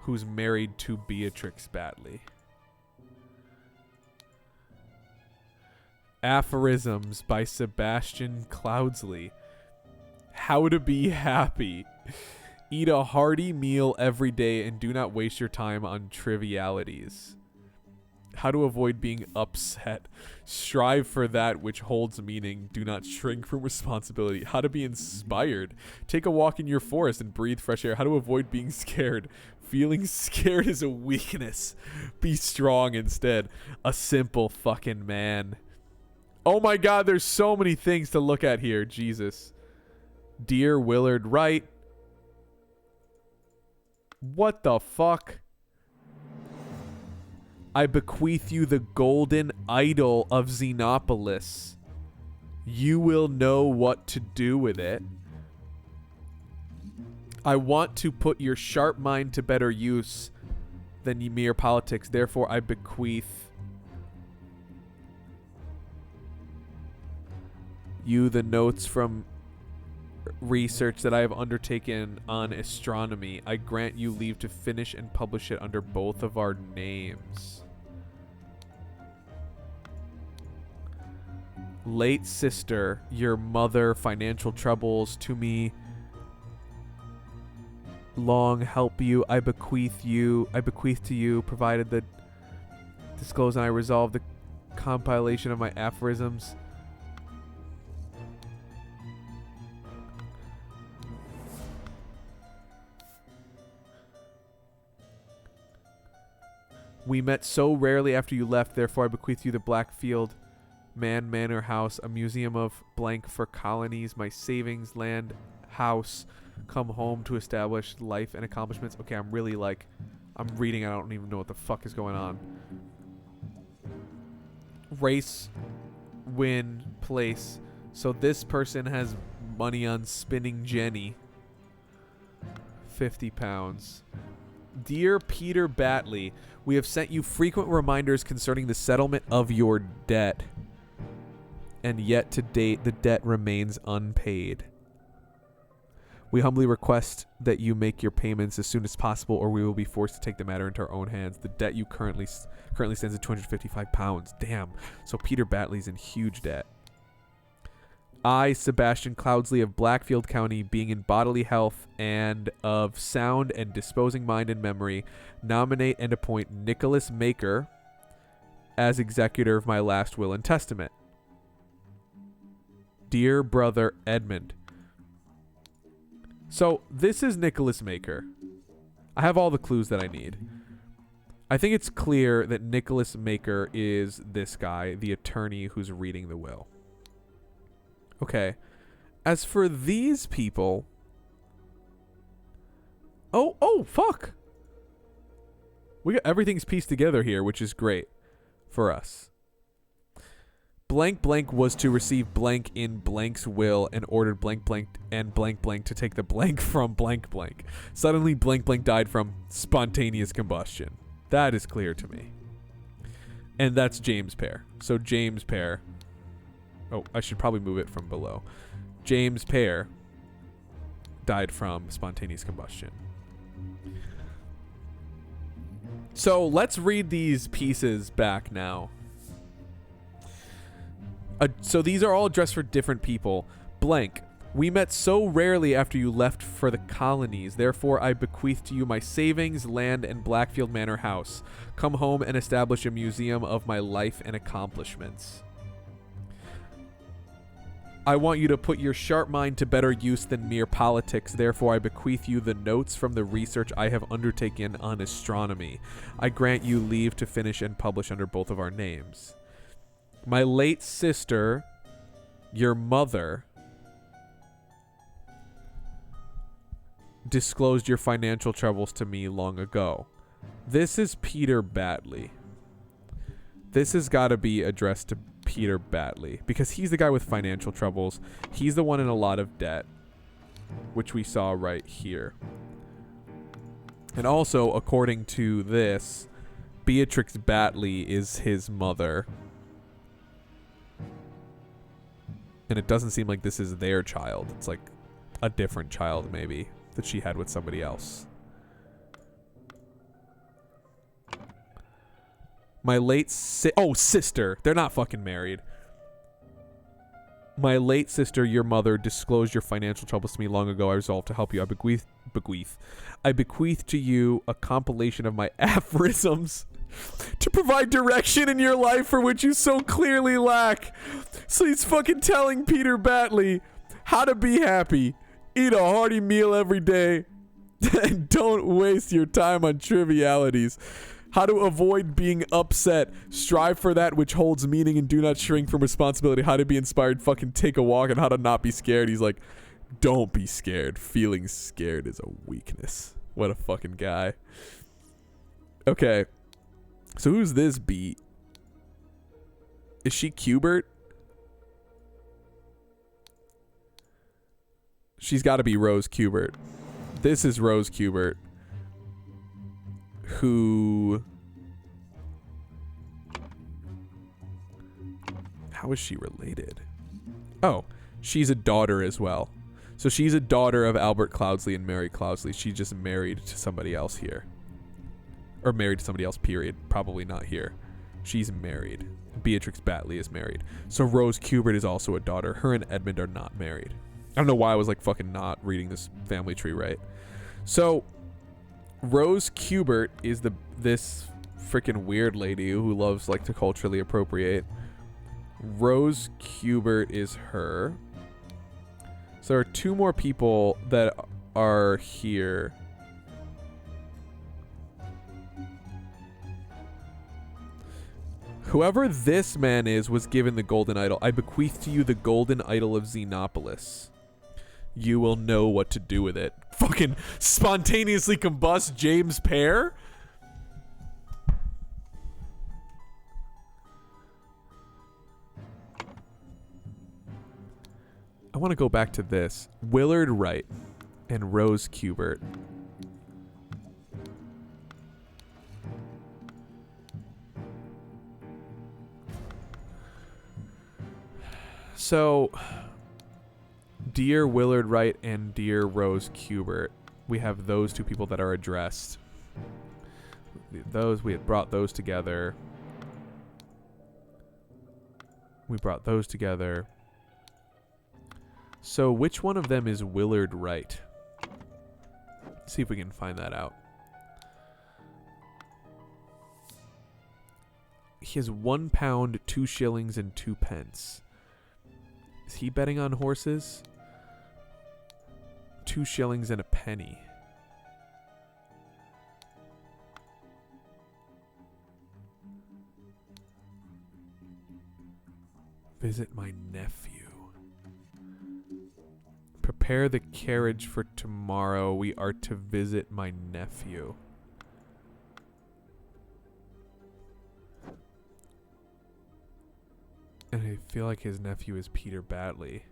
who's married to Beatrix Batley. Aphorisms by Sebastian Cloudsley. How to be happy. Eat a hearty meal every day and do not waste your time on trivialities. How to avoid being upset. Strive for that which holds meaning. Do not shrink from responsibility. How to be inspired. Take a walk in your forest and breathe fresh air. How to avoid being scared. Feeling scared is a weakness. Be strong instead. A simple fucking man. Oh my God, there's so many things to look at here. Jesus. Dear Willard Wright. What the fuck? I bequeath you the golden idol of Xenopolis. You will know what to do with it. I want to put your sharp mind to better use than mere politics. Therefore, I bequeath you the notes from research that I have undertaken on astronomy. I grant you leave to finish and publish it under both of our names. Late sister, your mother, financial troubles to me long help you. I bequeath to you, provided that disclose and I resolve the compilation of my aphorisms. We met so rarely after you left, therefore I bequeath you the Blackfield Manor House, a museum of blank for colonies, my savings, land, house, come home to establish life and accomplishments. Okay, I'm reading, I don't even know what the fuck is going on. Race, win, place. So this person has money on spinning Jenny. 50 pounds. Dear Peter Batley, we have sent you frequent reminders concerning the settlement of your debt. And yet to date, the debt remains unpaid. We humbly request that you make your payments as soon as possible, or we will be forced to take the matter into our own hands. The debt you currently stands at 255 pounds. Damn. So Peter Batley's in huge debt. I, Sebastian Cloudsley of Blackfield County, being in bodily health and of sound and disposing mind and memory, nominate and appoint Nicholas Maker as executor of my last will and testament. Dear brother Edmund. So this is Nicholas Maker. I have all the clues that I need. I think it's clear that Nicholas Maker is this guy, the attorney who's reading the will. Okay. As for these people... Oh, fuck! We got everything's pieced together here, which is great for us. Blank blank was to receive blank in blank's will and ordered blank blank and blank blank to take the blank from blank blank. Suddenly blank blank died from spontaneous combustion. That is clear to me. And that's James Pear. So James Pear... Oh, I should probably move it from below. James Pear died from spontaneous combustion. So let's read these pieces back now. So these are all addressed for different people. Blank. We met so rarely after you left for the colonies. Therefore, I bequeath to you my savings, land, and Blackfield Manor house. Come home and establish a museum of my life and accomplishments. I want you to put your sharp mind to better use than mere politics. Therefore, I bequeath you the notes from the research I have undertaken on astronomy. I grant you leave to finish and publish under both of our names. My late sister, your mother, disclosed your financial troubles to me long ago. This is Peter Batley. This has got to be addressed to Peter Batley because he's the guy with financial troubles. He's the one in a lot of debt, which we saw right here. And also, according to this, Beatrix Batley is his mother. And it doesn't seem like this is their child. It's like a different child, maybe, that she had with somebody else. My late sister. They're not fucking married. My late sister, your mother, disclosed your financial troubles to me long ago. I resolved to help you. I bequeath to you a compilation of my aphorisms to provide direction in your life for which you so clearly lack. So he's fucking telling Peter Batley how to be happy. Eat a hearty meal every day. And don't waste your time on trivialities. How to avoid being upset. Strive for that which holds meaning and do not shrink from responsibility. How to be inspired. Fucking take a walk. And how to not be scared. He's like, don't be scared. Feeling scared is a weakness. What a fucking guy. Okay. So who's this beat? Is she Cubert? She's got to be Rose Cubert. This is Rose Cubert. Who... How is she related? Oh, she's a daughter as well. So she's a daughter of Albert Cloudsley and Mary Cloudsley. She just married to somebody else here. Or married to somebody else, period. Probably not here. She's married. Beatrix Batley is married. So Rose Cubert is also a daughter. Her and Edmund are not married. I don't know why I was like fucking not reading this family tree right. So Rose Cubert is this freaking weird lady who loves like to culturally appropriate. Rose Cubert is her. So there are two more people that are here. Whoever this man is was given the golden idol. I bequeath to you the golden idol of Xenopolis. You will know what to do with it. Fucking spontaneously combust James Pear? I want to go back to this. Willard Wright and Rose Cubert. So, dear Willard Wright and dear Rose Cubert, we have those two people that are addressed. We had brought those together. We brought those together. So which one of them is Willard Wright? Let's see if we can find that out. He has 1 pound, 2 shillings, and 2 pence. Is he betting on horses? 2 shillings and a penny. Visit my nephew. Prepare the carriage for tomorrow. We are to visit my nephew. And I feel like his nephew is Peter Batley.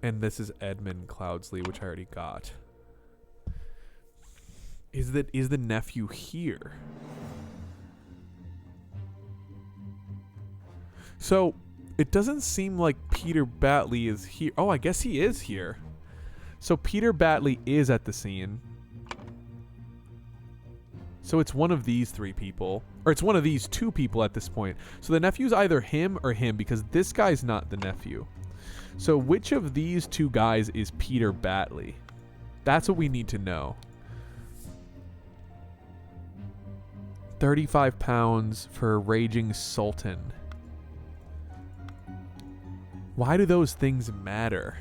And this is Edmund Cloudsley, which I already got. Is the nephew here? So, it doesn't seem like Peter Batley is here. Oh, I guess he is here. So Peter Batley is at the scene. So it's one of these 3 people. Or it's one of these 2 people at this point. So the nephew's either him or him, because this guy's not the nephew. So which of these 2 guys is Peter Batley? That's what we need to know. 35 pounds for a raging sultan. Why do those things matter?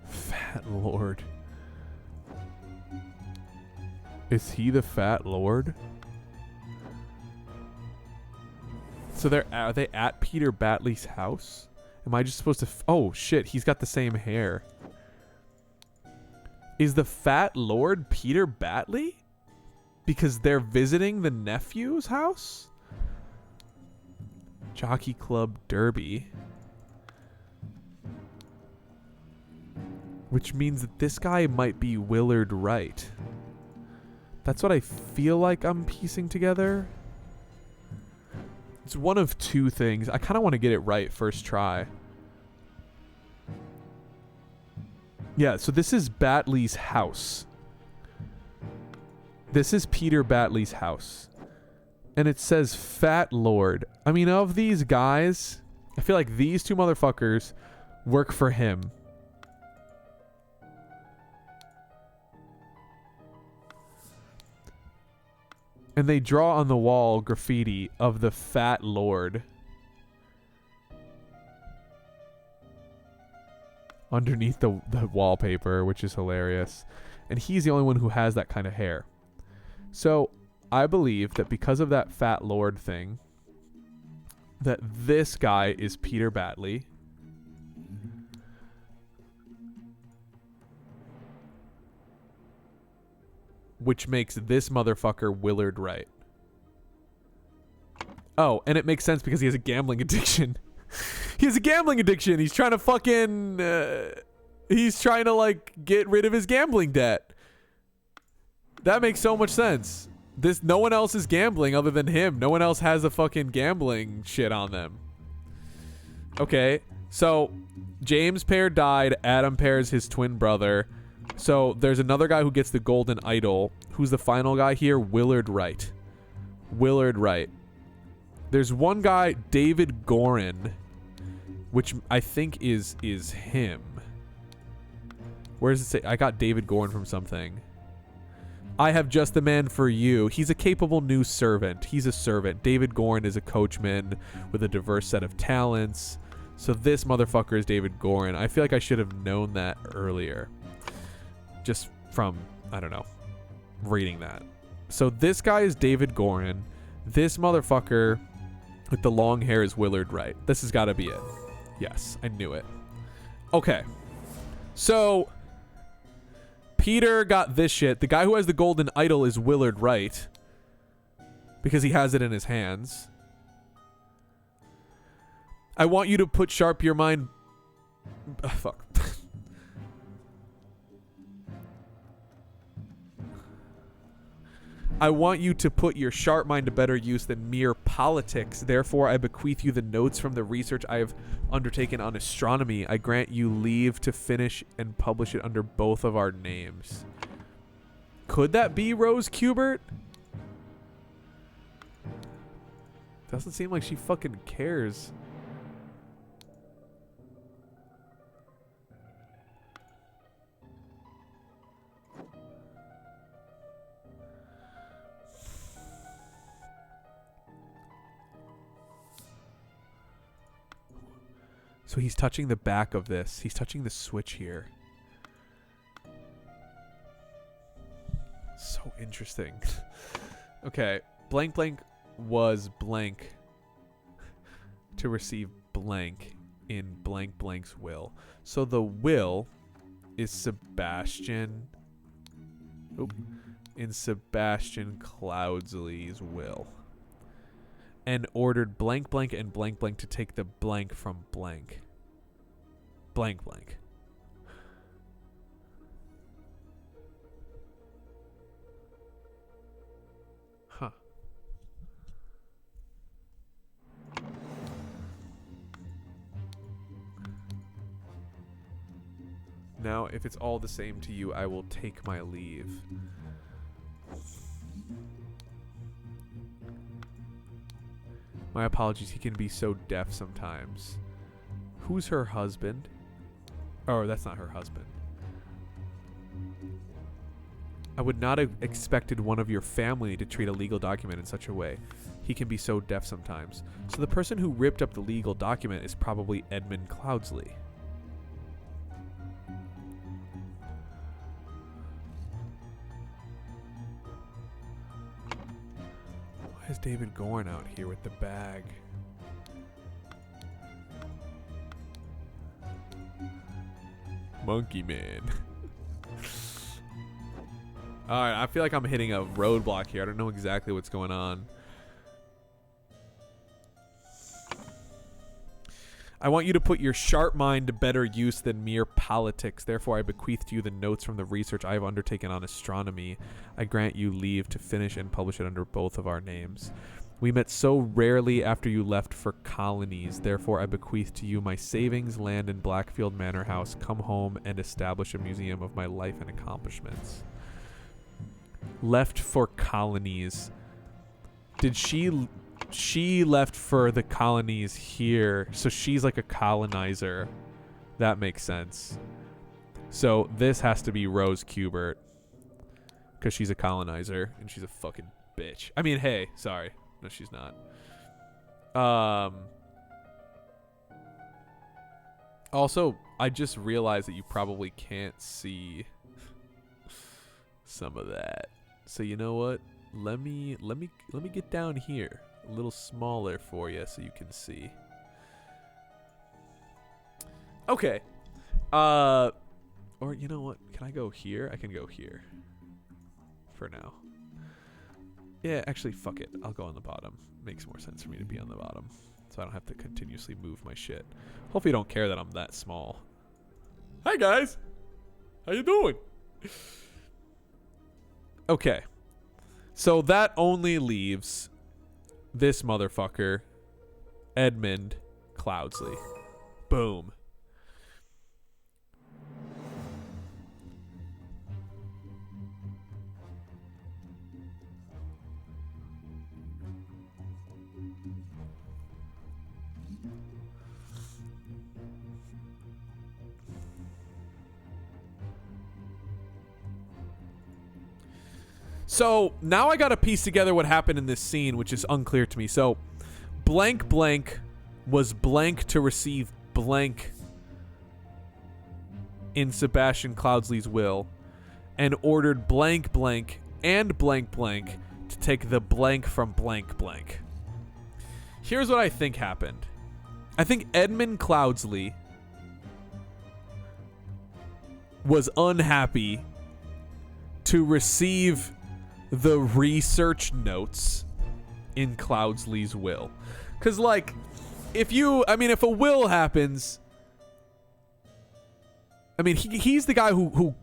Fat Lord. Is he the Fat Lord? So are they at Peter Batley's house? Am I just supposed to... oh, shit. He's got the same hair. Is the Fat Lord Peter Batley? Because they're visiting the nephew's house? Jockey Club Derby. Which means that this guy might be Willard Wright. That's what I feel like I'm piecing together. It's one of 2 things. I kind of want to get it right first try. Yeah, so this is Batley's house. This is Peter Batley's house. And it says Fat Lord. I mean, of these guys, I feel like these 2 motherfuckers work for him. And they draw on the wall graffiti of the Fat Lord. Underneath the wallpaper, which is hilarious. And he's the only one who has that kind of hair. So, I believe that because of that Fat Lord thing, that this guy is Peter Batley. Which makes this motherfucker Willard Wright. Oh, and it makes sense because he has a gambling addiction. He has a gambling addiction. He's trying to fucking... he's trying to, like, get rid of his gambling debt. That makes so much sense. No one else is gambling other than him. No one else has a fucking gambling shit on them. Okay, so James Pear died. Adam Pear is his twin brother. So there's another guy who gets the golden idol. Who's the final guy here? Willard Wright. Willard Wright. There's one guy, David Gorin, which I think is him. Where does it say? I got David Gorin from something. I have just the man for you. He's a capable new servant. He's a servant. David Gorin is a coachman with a diverse set of talents. So this motherfucker is David Gorin. I feel like I should have known that earlier. Just from, I don't know, reading that. So this guy is David Gorin. This motherfucker with the long hair is Willard Wright. This has got to be it. Yes, I knew it. Okay. So... Peter got this shit. The guy who has the golden idol is Willard Wright. Because he has it in his hands. I want you to put sharp your mind... fuck. I want you to put your sharp mind to better use than mere politics. Therefore, I bequeath you the notes from the research I have undertaken on astronomy. I grant you leave to finish and publish it under both of our names. Could that be Rose Kubert? Doesn't seem like she fucking cares. So he's touching the back of this. He's touching the switch here. So interesting. Okay. Blank blank was blank to receive blank in blank blank's will. So the will is Sebastian. Oop. In Sebastian Cloudsley's will. And ordered blank blank and blank blank to take the blank from blank. Blank blank. Huh. Now, if it's all the same to you, I will take my leave. My apologies, he can be so deaf sometimes. Who's her husband? Oh, that's not her husband. I would not have expected one of your family to treat a legal document in such a way. He can be so deaf sometimes. So the person who ripped up the legal document is probably Edmund Cloudsley. Why is David Gorn out here with the bag? Monkey Man. Alright, I feel like I'm hitting a roadblock here. I don't know exactly what's going on. I want you to put your sharp mind to better use than mere politics. Therefore, I bequeath to you the notes from the research I have undertaken on astronomy. I grant you leave to finish and publish it under both of our names. We met so rarely after you left for colonies. Therefore, I bequeath to you my savings, land in Blackfield Manor House. Come home and establish a museum of my life and accomplishments. Left for colonies. Did she left for the colonies here, so she's like a colonizer. That makes sense. So this has to be Rose Kubert, because she's a colonizer and she's a fucking bitch. I mean, hey, sorry. No, she's not. Also, I just realized that you probably can't see some of that. So you know what? Let me get down here a little smaller for you so you can see. Okay. Or you know what? Can I go here? I can go here. For now. Yeah, actually, fuck it. I'll go on the bottom. Makes more sense for me to be on the bottom, so I don't have to continuously move my shit. Hopefully you don't care that I'm that small. Hi, guys. How you doing? Okay. So that only leaves this motherfucker, Edmund Cloudsley. Boom. So now I got to piece together what happened in this scene, which is unclear to me. So blank blank was blank to receive blank in Sebastian Cloudsley's will, and ordered blank blank and blank blank to take the blank from blank blank. Here's what I think happened. I think Edmund Cloudsley was unhappy to receive the research notes in Cloudsley's will. Because, like, if a will happens, I mean, he's the guy who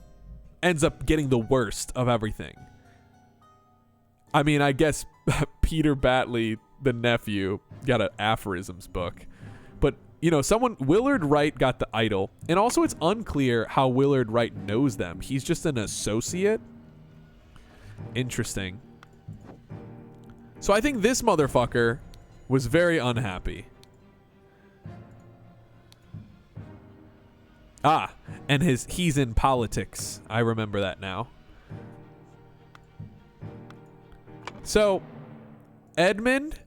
ends up getting the worst of everything. I mean, I guess Peter Batley, the nephew, got an aphorisms book. But, you know, Willard Wright got the idol. And also it's unclear how Willard Wright knows them. He's just an associate. Interesting. So I think this motherfucker was very unhappy. Ah, and he's in politics. I remember that now. So, Edmund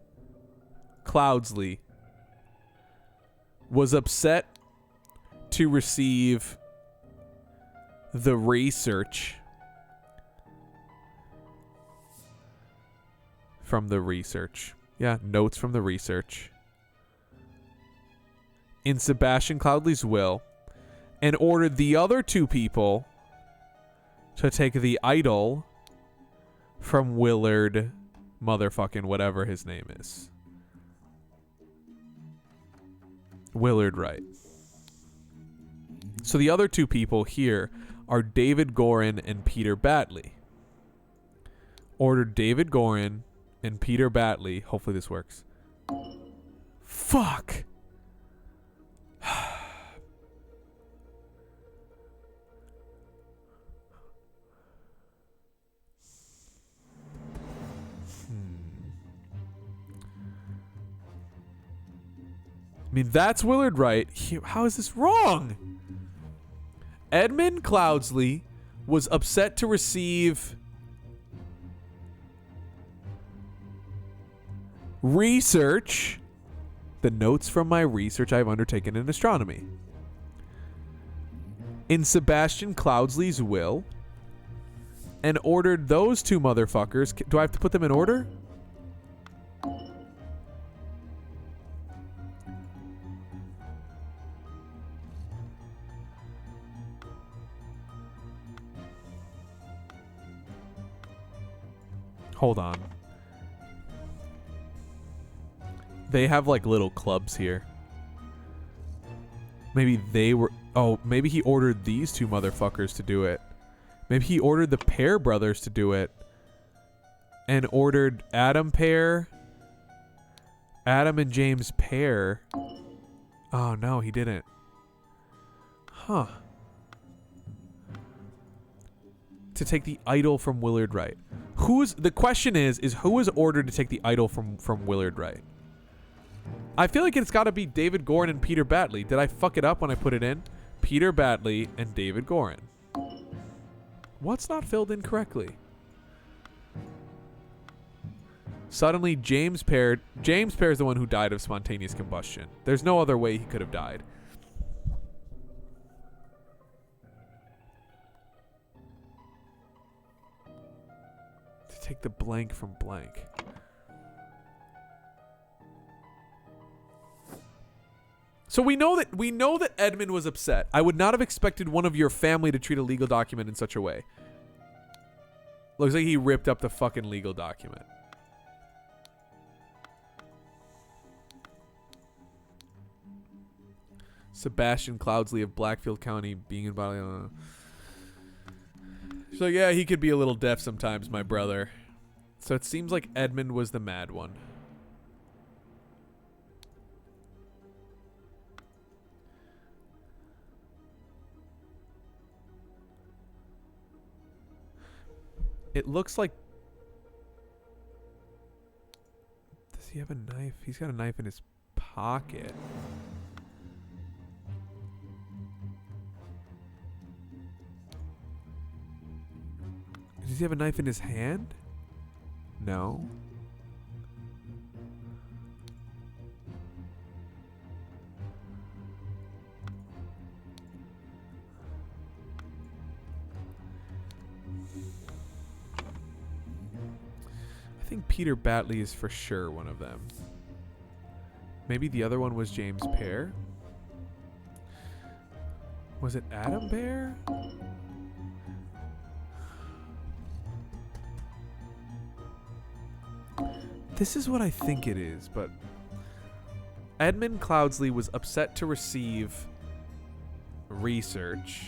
Cloudsley was upset to receive the research from the research. Yeah, notes from the research. In Sebastian Cloudsley's will, and ordered the other two people to take the idol from Willard motherfucking whatever his name is. Willard Wright. So the other two people here are David Gorin and Peter Batley. Ordered David Gorin and Peter Batley. Hopefully this works. Fuck. I mean, that's Willard Wright. How is this wrong? Edmund Cloudsley was upset to receive research, the notes from my research I've undertaken in astronomy, in Sebastian Cloudsley's will, and ordered those two motherfuckers. Do I have to put them in order? Hold on. They have like little clubs here. Maybe they were... Oh, maybe he ordered these two motherfuckers to do it. Maybe he ordered the Pear brothers to do it. And ordered Adam Pear. Adam and James Pear. Oh, no, he didn't. Huh. To take the idol from Willard Wright. The question is who was ordered to take the idol from Willard Wright? I feel like it's got to be David Gorin and Peter Batley. Did I fuck it up when I put it in? Peter Batley and David Gorin. What's not filled in correctly? Suddenly, James Pear is the one who died of spontaneous combustion. There's no other way he could have died. To take the blank from blank. So we know that Edmund was upset. I would not have expected one of your family to treat a legal document in such a way. Looks like he ripped up the fucking legal document. Sebastian Cloudsley of Blackfield County being in body. So yeah, he could be a little deaf sometimes, my brother. So it seems like Edmund was the mad one. It looks like... Does he have a knife? He's got a knife in his pocket. Does he have a knife in his hand? No. I think Peter Batley is for sure one of them. Maybe the other one was James Pear? Was it Adam Pear? This is what I think it is, but Edmund Cloudsley was upset to receive research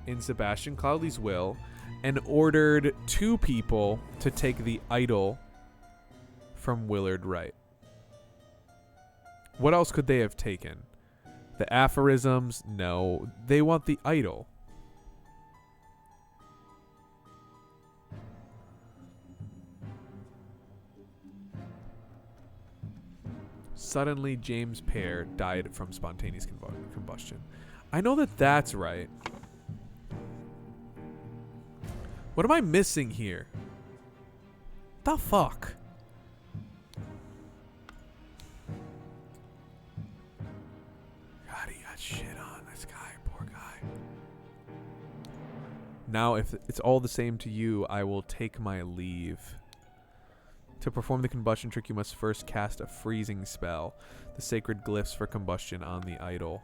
in Sebastian Cloudsley's will and ordered two people to take the idol from Willard Wright. What else could they have taken? The aphorisms? No. They want the idol. Suddenly, James Pear died from spontaneous combustion. I know that that's right. What am I missing here? The fuck? God, he got shit on, this guy. Poor guy. Now, if it's all the same to you, I will take my leave. To perform the combustion trick, you must first cast a freezing spell. The sacred glyphs for combustion on the idol.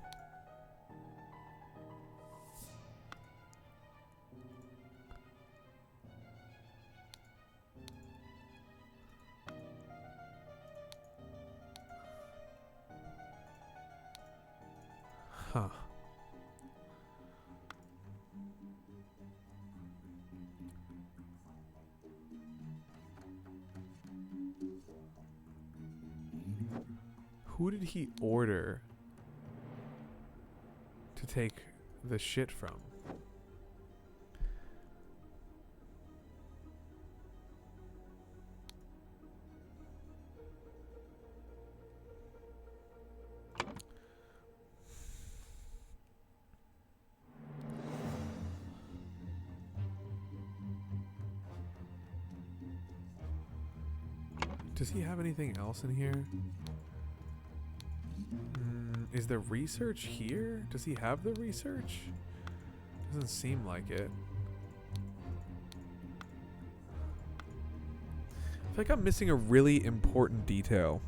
Huh. Who did he order to take the shit from? Does he have anything else in here? Is there research here? Does he have the research? Doesn't seem like it. I feel like I'm missing a really important detail.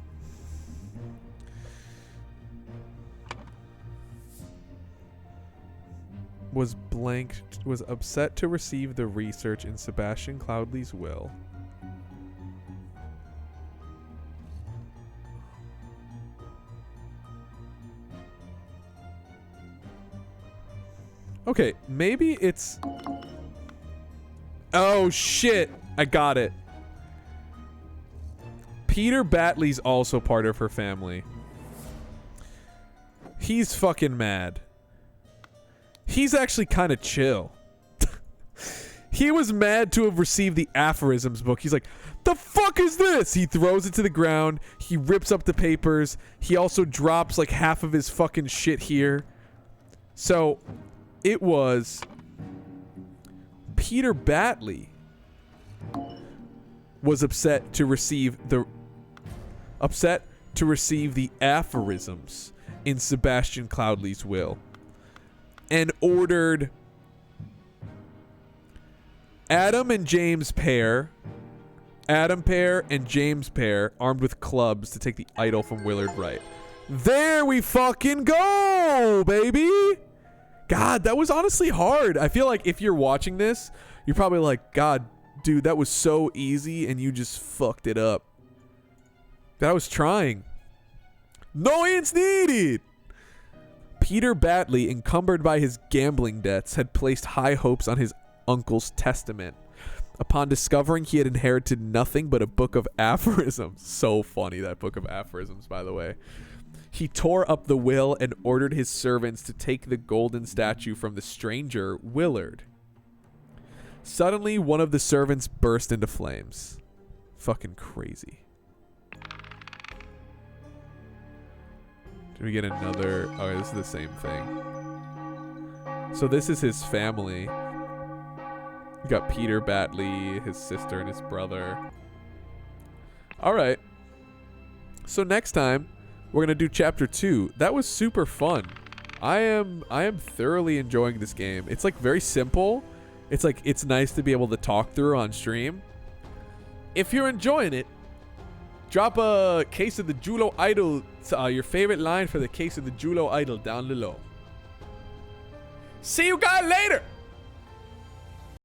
Was upset to receive the research in Sebastian Cloudley's will. Okay, maybe it's... Oh, shit. I got it. Peter Batley's also part of her family. He's fucking mad. He's actually kind of chill. He was mad to have received the aphorisms book. He's like, the fuck is this? He throws it to the ground. He rips up the papers. He also drops like half of his fucking shit here. So... it was Peter Batley was upset to receive the aphorisms in Sebastian Cloudley's will and ordered Adam and James Pear armed with clubs to take the idol from Willard Wright. There we fucking go, baby. God, that was honestly hard. I feel like if you're watching this, you're probably like, God, dude, that was so easy and you just fucked it up. That was trying. No hints needed. Peter Batley, encumbered by his gambling debts, had placed high hopes on his uncle's testament. Upon discovering he had inherited nothing but a book of aphorisms. So funny, that book of aphorisms, by the way. He tore up the will and ordered his servants to take the golden statue from the stranger, Willard. Suddenly, one of the servants burst into flames. Fucking crazy. Did we get another... Oh, this is the same thing. So this is his family. We got Peter Batley, his sister, and his brother. Alright. So next time... we're going to do chapter 2. That was super fun. I am thoroughly enjoying this game. It's like very simple. It's like it's nice to be able to talk through on stream. If you're enjoying it, drop a case of the GULO idol, your favorite line for the case of the GULO idol down below. See you guys later.